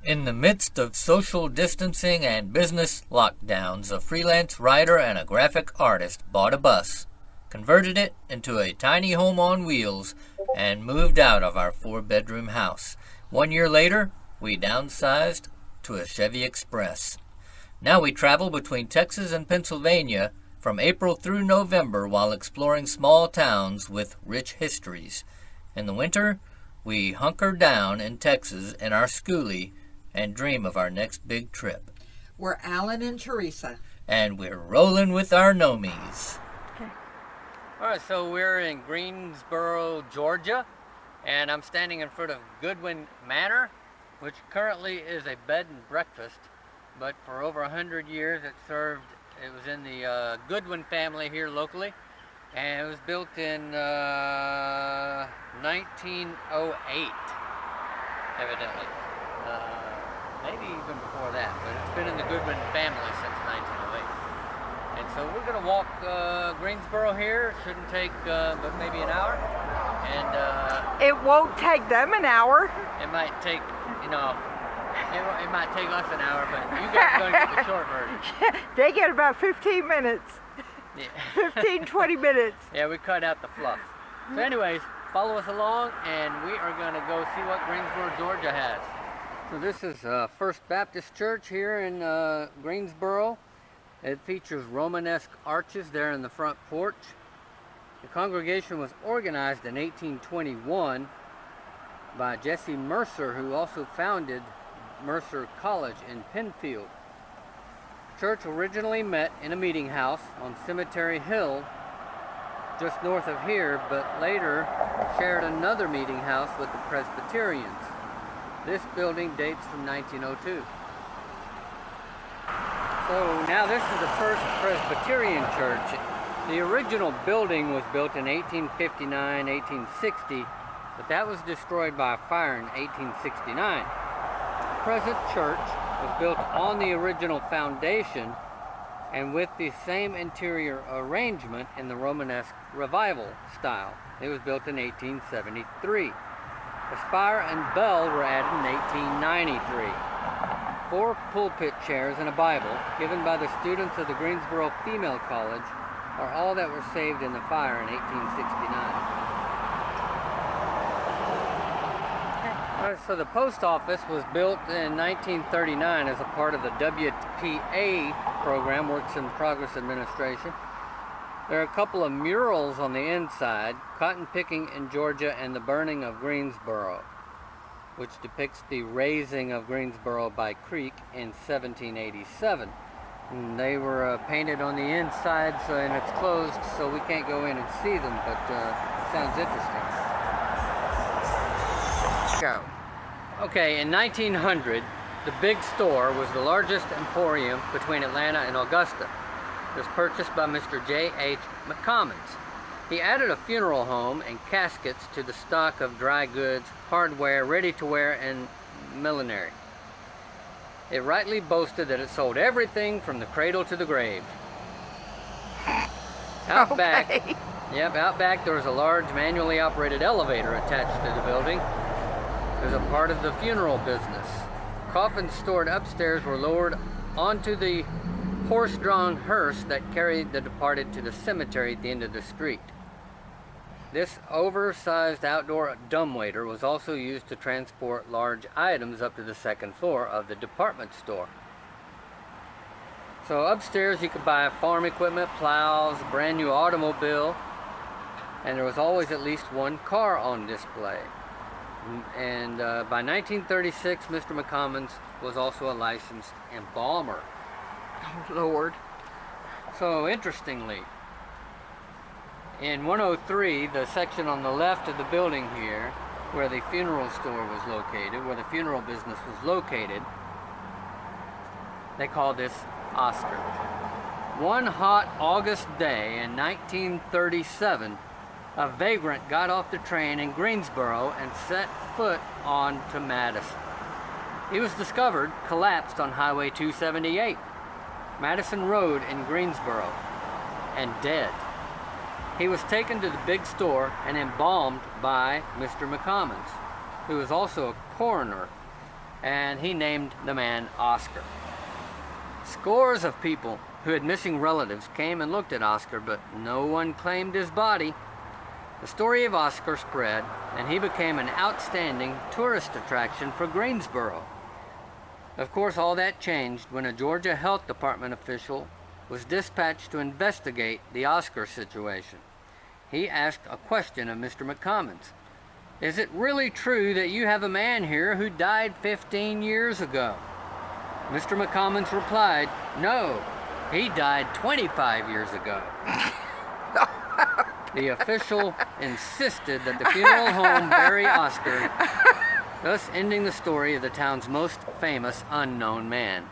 In the midst of social distancing and business lockdowns, a freelance writer and a graphic artist bought a bus, converted it into a tiny home on wheels, and moved out of our 4-bedroom house. 1 year later, we downsized to a Chevy Express. Now we travel between Texas and Pennsylvania from April through November while exploring small towns with rich histories. In the winter, we hunker down in Texas in our schoolie and dream of our next big trip. We're Alan and Teresa. And we're rolling with our gnomies. All right, so we're in Greensboro, Georgia, and I'm standing in front of Goodwin Manor, which currently is a bed and breakfast, but for over 100 years it was in the Goodwin family here locally, and it was built in 1908, evidently. Maybe even before that, but it's been in the Goodwin family since 1908. And so we're going to walk Greensboro here. It shouldn't take but maybe an hour. And it won't take them an hour. It might take, it might take us an hour, but you guys are going to get the short version. They get about 15 minutes. Yeah. 15, 20 minutes. Yeah, we cut out the fluff. So anyways, follow us along, and we are going to go see what Greensboro, Georgia has. So this is First Baptist Church here in Greensboro. It features Romanesque arches there in the front porch. The congregation was organized in 1821 by Jesse Mercer, who also founded Mercer College in Penfield. The church originally met in a meeting house on Cemetery Hill, just north of here, but later shared another meeting house with the Presbyterians. This building dates from 1902. So now this is the first Presbyterian church. The original building was built in 1859, 1860, but that was destroyed by a fire in 1869. The present church was built on the original foundation and with the same interior arrangement in the Romanesque Revival style. It was built in 1873. The spire and bell were added in 1893. 4 pulpit chairs and a Bible, given by the students of the Greensboro Female College, are all that were saved in the fire in 1869. So the post office was built in 1939 as a part of the WPA program, Works in Progress Administration. There are a couple of murals on the inside, Cotton Picking in Georgia and the Burning of Greensboro, which depicts the razing of Greensboro by Creek in 1787. And they were painted on the inside, and it's closed, so we can't go in and see them, but sounds interesting. Go. Okay, in 1900, the Big Store was the largest emporium between Atlanta and Augusta. It was purchased by Mr. J.H. McCommons. He added a funeral home and caskets to the stock of dry goods, hardware, ready-to-wear, and millinery. It rightly boasted that it sold everything from the cradle to the grave. Out back there was a large manually operated elevator attached to the building. It was a part of the funeral business. Coffins stored upstairs were lowered onto the horse-drawn hearse that carried the departed to the cemetery at the end of the street. This oversized outdoor dumbwaiter was also used to transport large items up to the second floor of the department store. So upstairs you could buy farm equipment, plows, a brand new automobile, and there was always at least one car on display. And by 1936, Mr. McCommons was also a licensed embalmer. Oh, Lord. So interestingly, in 103, the section on the left of the building here, where the funeral store was located, where the funeral business was located, they called this Oscar. One hot August day in 1937, a vagrant got off the train in Greensboro and set foot on to Madison. He was discovered collapsed on Highway 278, Madison Road in Greensboro, and dead. He was taken to the big store and embalmed by Mr. McCommons, who was also a coroner. and he named the man Oscar. Scores of people who had missing relatives came and looked at Oscar, but no one claimed his body. The story of Oscar spread, and he became an outstanding tourist attraction for Greensboro. Of course, all that changed when a Georgia Health Department official was dispatched to investigate the Oscar situation. He asked a question of Mr. McCommons. "Is it really true that you have a man here who died 15 years ago?" Mr. McCommons replied, "No, he died 25 years ago." The official insisted that the funeral home bury Oscar, thus ending the story of the town's most famous unknown man.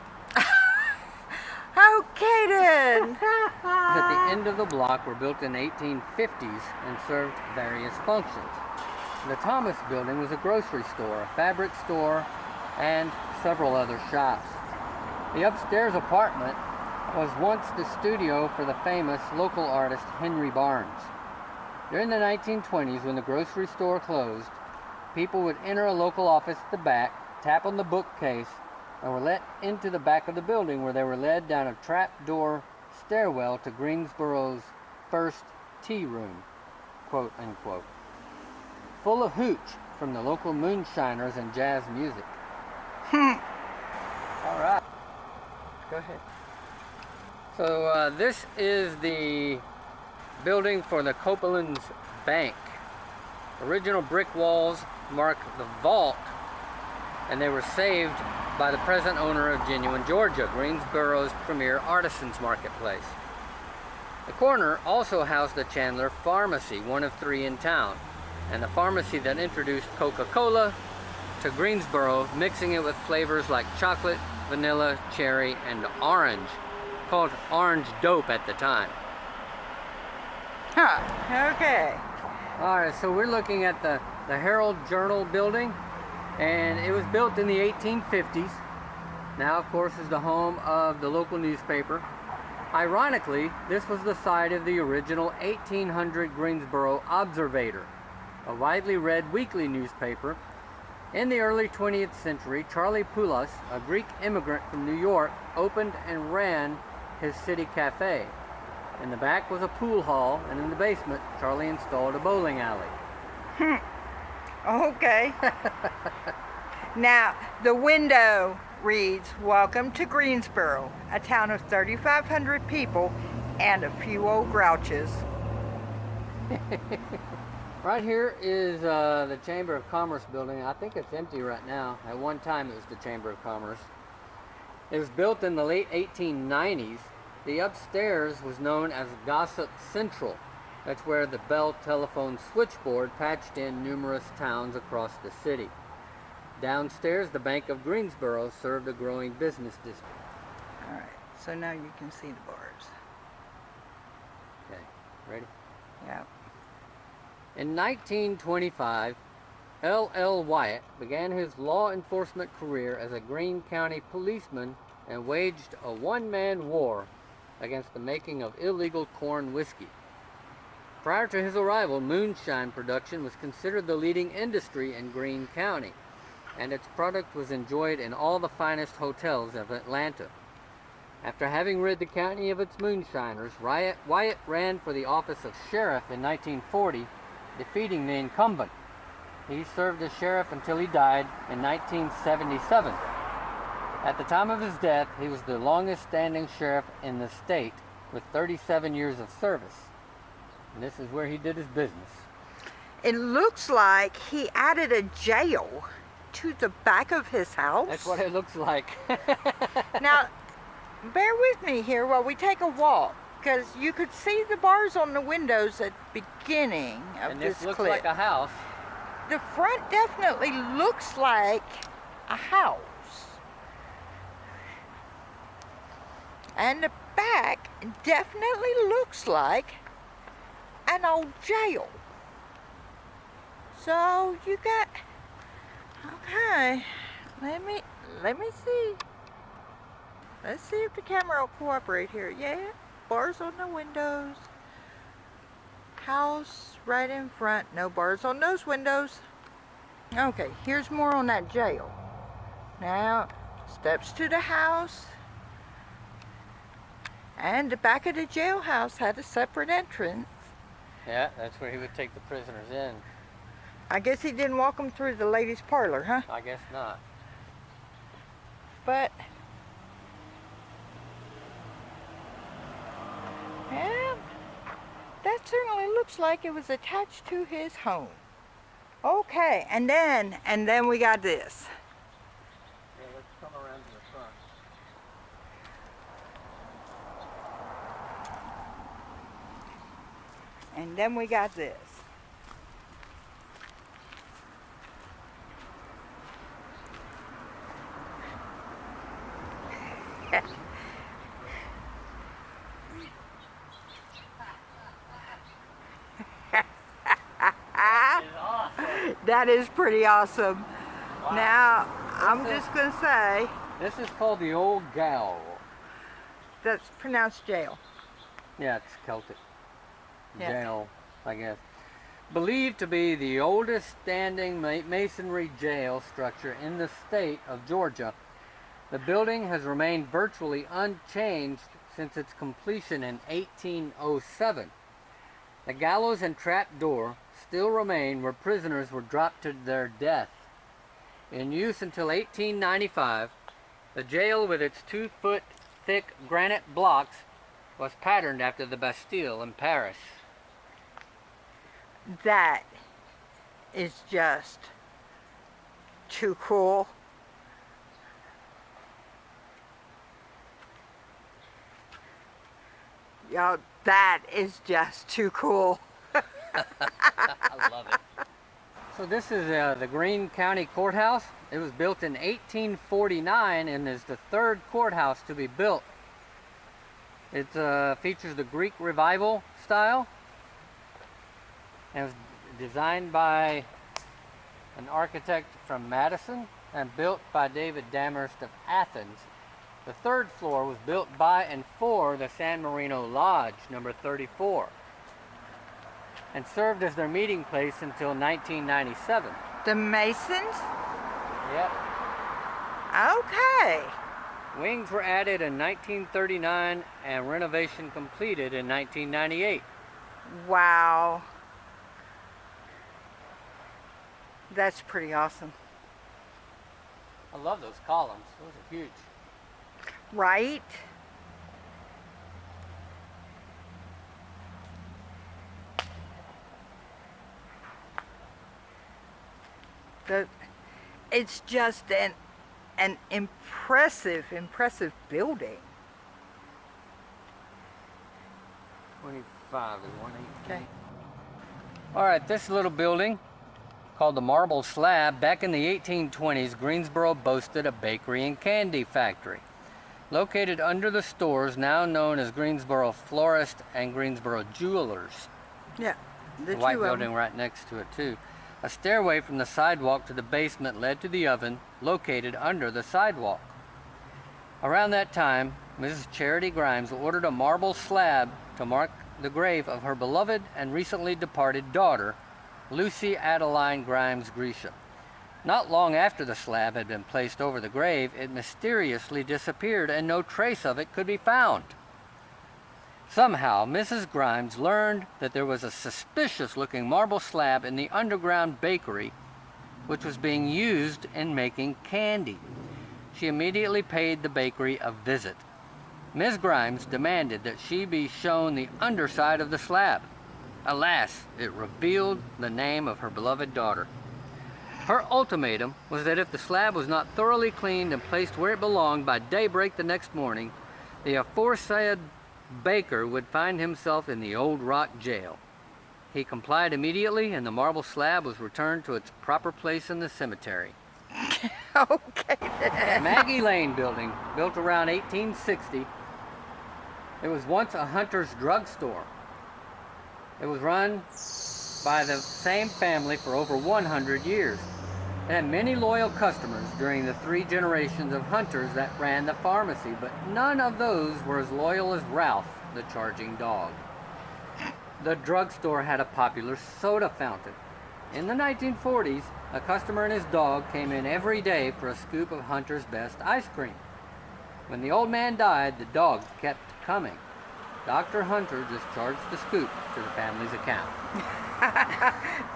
Okay then. At the end of the block were built in the 1850s and served various functions. The Thomas building was a grocery store, a fabric store, and several other shops. The upstairs apartment was once the studio for the famous local artist Henry Barnes. During the 1920s, when the grocery store closed, people would enter a local office at the back, tap on the bookcase, and were let into the back of the building, where they were led down a trapdoor stairwell to Greensboro's first tea room, quote unquote, full of hooch from the local moonshiners and jazz music. All right, go ahead. So this is the building for the Copelands Bank. Original brick walls mark the vault, and they were saved by the present owner of Genuine Georgia, Greensboro's premier artisans marketplace. The corner also housed the Chandler Pharmacy, one of 3 in town, and the pharmacy that introduced Coca-Cola to Greensboro, mixing it with flavors like chocolate, vanilla, cherry, and orange, called orange dope at the time. Okay. All right, so we're looking at the Herald Journal building, and it was built in the 1850s. Now, of course, is the home of the local newspaper. Ironically, this was the site of the original 1800 Greensboro Observator, a widely read weekly newspaper. In the early 20th century, Charlie Poulos, a Greek immigrant from New York, opened and ran his city cafe. In the back was a pool hall, and in the basement, Charlie installed a bowling alley. Okay. Now, the window reads, "Welcome to Greensboro, a town of 3,500 people and a few old grouches." Right here is the Chamber of Commerce building. I think it's empty right now. At one time it was the Chamber of Commerce. It was built in the late 1890s. The upstairs was known as Gossip Central. That's where the Bell telephone switchboard patched in numerous towns across the city. Downstairs, the Bank of Greensboro served a growing business district. All right, so now you can see the bars. Okay, ready? Yeah. In 1925, L.L. Wyatt began his law enforcement career as a Greene County policeman and waged a one-man war against the making of illegal corn whiskey. Prior to his arrival, moonshine production was considered the leading industry in Greene County, and its product was enjoyed in all the finest hotels of Atlanta. After having rid the county of its moonshiners, Wyatt ran for the office of sheriff in 1940, defeating the incumbent. He served as sheriff until he died in 1977. At the time of his death, he was the longest-standing sheriff in the state, with 37 years of service. And this is where he did his business. It looks like he added a jail to the back of his house. That's what it looks like. Now, bear with me here while we take a walk, because you could see the bars on the windows at the beginning of And this this looks clip. like a house. The front definitely looks like a house. And the back definitely looks like an old jail. So you got, okay, let me see. Let's see if the camera will cooperate here. Yeah, bars on the windows. House right in front. No bars on those windows. Okay, here's more on that jail. Now, steps to the house. And the back of the jailhouse had a separate entrance. Yeah, that's where he would take the prisoners in. I guess he didn't walk them through the ladies' parlor, huh? I guess not. But, yeah, that certainly looks like it was attached to his home. Okay, and then we got this. Yeah, let's come around to the front. And then we got this. That is pretty awesome. Wow. Now, I'm just going to say, This is called the Old Gaol. that's pronounced jail. Yeah, it's Celtic. Yeah. Jail, I guess. Believed to be the oldest standing masonry jail structure in the state of Georgia, the building has remained virtually unchanged since its completion in 1807. The gallows and trap door still remain where prisoners were dropped to their death. In use until 1895, the jail with its 2-foot thick granite blocks was patterned after the Bastille in Paris. That is just too cool. Yo, that is just too cool. I love it. So this is the Greene County Courthouse. It was built in 1849 and is the third courthouse to be built. It features the Greek Revival style. It was designed by an architect from Madison and built by David Damhurst of Athens. The third floor was built by and for the San Marino Lodge, number 34, and served as their meeting place until 1997. The Masons? Yep. Okay. Wings were added in 1939 and renovation completed in 1998. Wow. That's pretty awesome. I love those columns. Those are huge. Right? It's just an impressive building. 25 is 118. Okay. All right, this little building called the Marble Slab, back in the 1820s, Greensboro boasted a bakery and candy factory. Located under the stores now known as Greensboro Florist and Greensboro Jewelers. Yeah. The white building right next to it too. A stairway from the sidewalk to the basement led to the oven located under the sidewalk. Around that time, Mrs. Charity Grimes ordered a marble slab to mark the grave of her beloved and recently departed daughter, Lucy Adeline Grimes Grisha. Not long after the slab had been placed over the grave, it mysteriously disappeared and no trace of it could be found. Somehow, Mrs. Grimes learned that there was a suspicious-looking marble slab in the underground bakery, which was being used in making candy. She immediately paid the bakery a visit. Ms. Grimes demanded that she be shown the underside of the slab. Alas, it revealed the name of her beloved daughter. Her ultimatum was that if the slab was not thoroughly cleaned and placed where it belonged by daybreak the next morning, the aforesaid baker would find himself in the Old Rock Jail. He complied immediately, and the marble slab was returned to its proper place in the cemetery. Okay. Maggie Lane building, built around 1860. It was once a Hunter's drugstore. It was run by the same family for over 100 years. It had many loyal customers during the 3 generations of Hunters that ran the pharmacy, but none of those were as loyal as Ralph, the charging dog. The drugstore had a popular soda fountain, In the 1940s, a customer and his dog came in every day for a scoop of Hunter's Best ice cream. When the old man died, the dog kept coming. Dr. Hunter discharged the scoop to the family's account.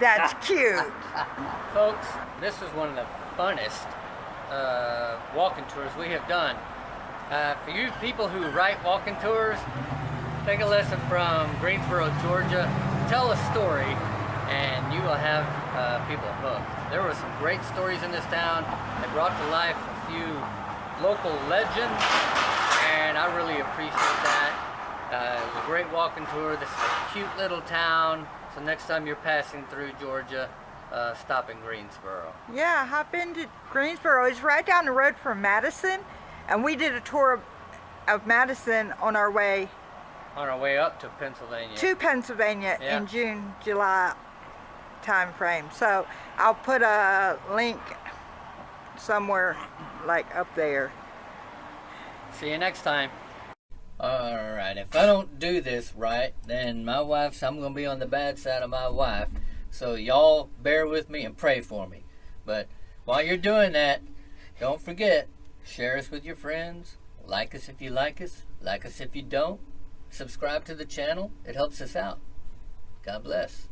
That's cute. Folks, this is one of the funnest walking tours we have done. For you people who write walking tours, take a lesson from Greensboro, Georgia. Tell a story, and you will have people hooked. There were some great stories in this town. They brought to life a few local legends, and I really appreciate that. It was a great walking tour. This is a cute little town, so next time you're passing through Georgia, stop in Greensboro. Yeah, hop into Greensboro. It's right down the road from Madison, and we did a tour of Madison on our way Up to Pennsylvania. to Pennsylvania Yeah. in June, July time frame. So I'll put a link somewhere like up there. See you next time. Alright, if I don't do this right, then I'm going to be on the bad side of my wife. So y'all bear with me and pray for me. But while you're doing that, don't forget, share us with your friends. Like us if you like us. Like us if you don't. Subscribe to the channel. It helps us out. God bless.